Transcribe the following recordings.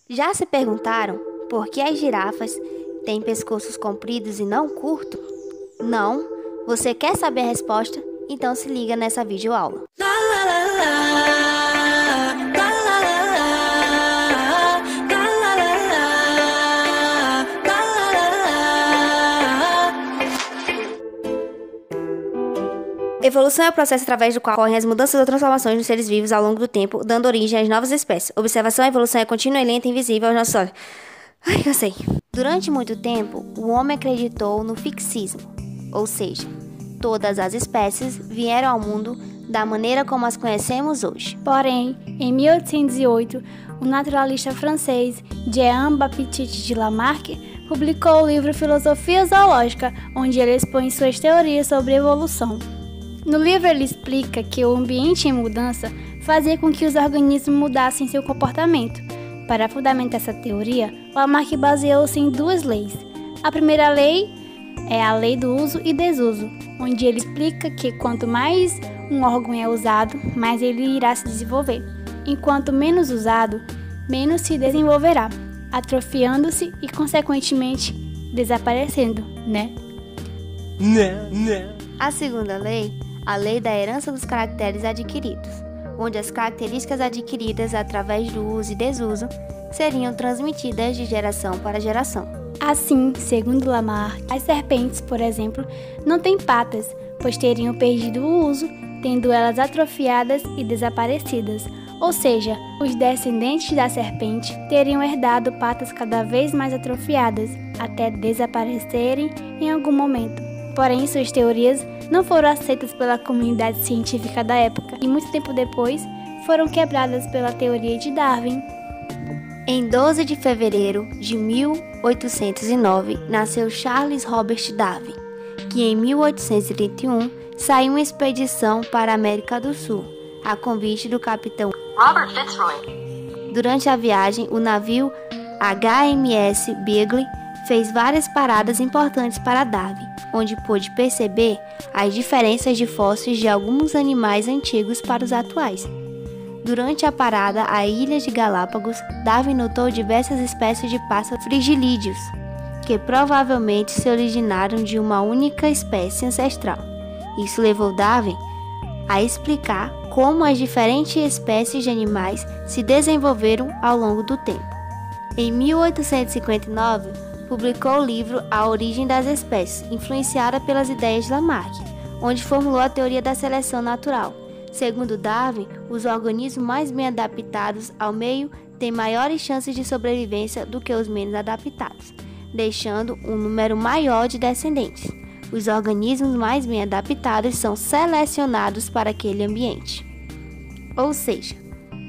Já se perguntaram por que as girafas têm pescoços compridos e não curtos? Não? Você quer saber a resposta? Então se liga nessa videoaula. Evolução é o processo através do qual ocorrem as mudanças ou transformações nos seres vivos ao longo do tempo, dando origem às novas espécies. Observação, a evolução é contínua e lenta e invisível aos nossos olhos. Cansei. Durante muito tempo, o homem acreditou no fixismo, ou seja, todas as espécies vieram ao mundo da maneira como as conhecemos hoje. Porém, em 1808, o naturalista francês Jean-Baptiste de Lamarck publicou o livro Filosofia Zoológica, onde ele expõe suas teorias sobre evolução. No livro ele explica que o ambiente em mudança fazia com que os organismos mudassem seu comportamento. Para fundamentar essa teoria, Lamarck baseou-se em duas leis. A primeira lei é a lei do uso e desuso, onde ele explica que quanto mais um órgão é usado, mais ele irá se desenvolver. Enquanto menos usado, menos se desenvolverá, atrofiando-se e, consequentemente, desaparecendo, né? A segunda lei, a lei da herança dos caracteres adquiridos, onde as características adquiridas através do uso e desuso seriam transmitidas de geração para geração. Assim, segundo Lamarck, as serpentes, por exemplo, não têm patas, pois teriam perdido o uso, tendo elas atrofiadas e desaparecidas. Ou seja, os descendentes da serpente teriam herdado patas cada vez mais atrofiadas, até desaparecerem em algum momento. Porém, suas teorias não foram aceitas pela comunidade científica da época e muito tempo depois foram quebradas pela teoria de Darwin. Em 12 de fevereiro de 1809, nasceu Charles Robert Darwin, que em 1831 saiu uma expedição para a América do Sul, a convite do capitão Robert Fitzroy. Durante a viagem, o navio HMS Beagle fez várias paradas importantes para Darwin, onde pôde perceber as diferenças de fósseis de alguns animais antigos para os atuais. Durante a parada à ilha de Galápagos, Darwin notou diversas espécies de pássaros frigilídeos, que provavelmente se originaram de uma única espécie ancestral. Isso levou Darwin a explicar como as diferentes espécies de animais se desenvolveram ao longo do tempo. Em 1859, publicou o livro A Origem das Espécies, influenciada pelas ideias de Lamarck, onde formulou a teoria da seleção natural. Segundo Darwin, os organismos mais bem adaptados ao meio têm maiores chances de sobrevivência do que os menos adaptados, deixando um número maior de descendentes. Os organismos mais bem adaptados são selecionados para aquele ambiente. Ou seja,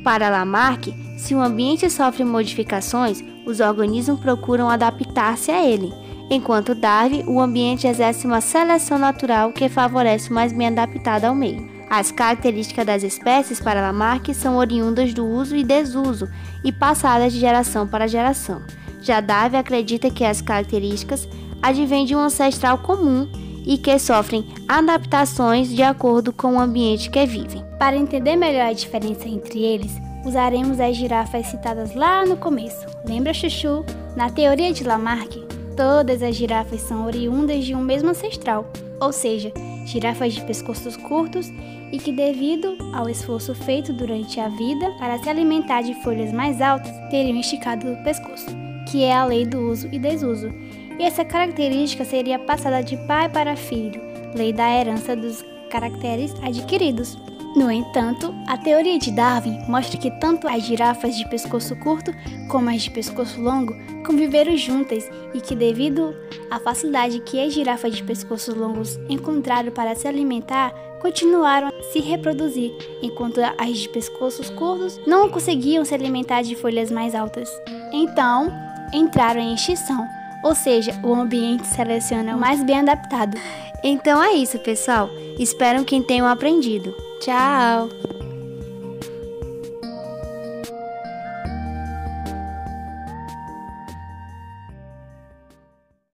para Lamarck, se um ambiente sofre modificações, os organismos procuram adaptar-se a ele, enquanto Darwin, o ambiente exerce uma seleção natural que favorece o mais bem adaptado ao meio. As características das espécies para Lamarck são oriundas do uso e desuso e passadas de geração para geração. Já Darwin acredita que as características advêm de um ancestral comum e que sofrem adaptações de acordo com o ambiente que vivem. Para entender melhor a diferença entre eles, usaremos as girafas citadas lá no começo. Lembra, Chuchu? Na teoria de Lamarck, todas as girafas são oriundas de um mesmo ancestral, ou seja, girafas de pescoços curtos e que, devido ao esforço feito durante a vida para se alimentar de folhas mais altas, teriam esticado o pescoço, que é a lei do uso e desuso. E essa característica seria passada de pai para filho, lei da herança dos caracteres adquiridos. No entanto, a teoria de Darwin mostra que tanto as girafas de pescoço curto como as de pescoço longo conviveram juntas e que, devido à facilidade que as girafas de pescoços longos encontraram para se alimentar, continuaram a se reproduzir, enquanto as de pescoços curtos não conseguiam se alimentar de folhas mais altas. Então, entraram em extinção, ou seja, o ambiente seleciona o mais bem adaptado. Então é isso, pessoal. Espero que tenham aprendido. Tchau!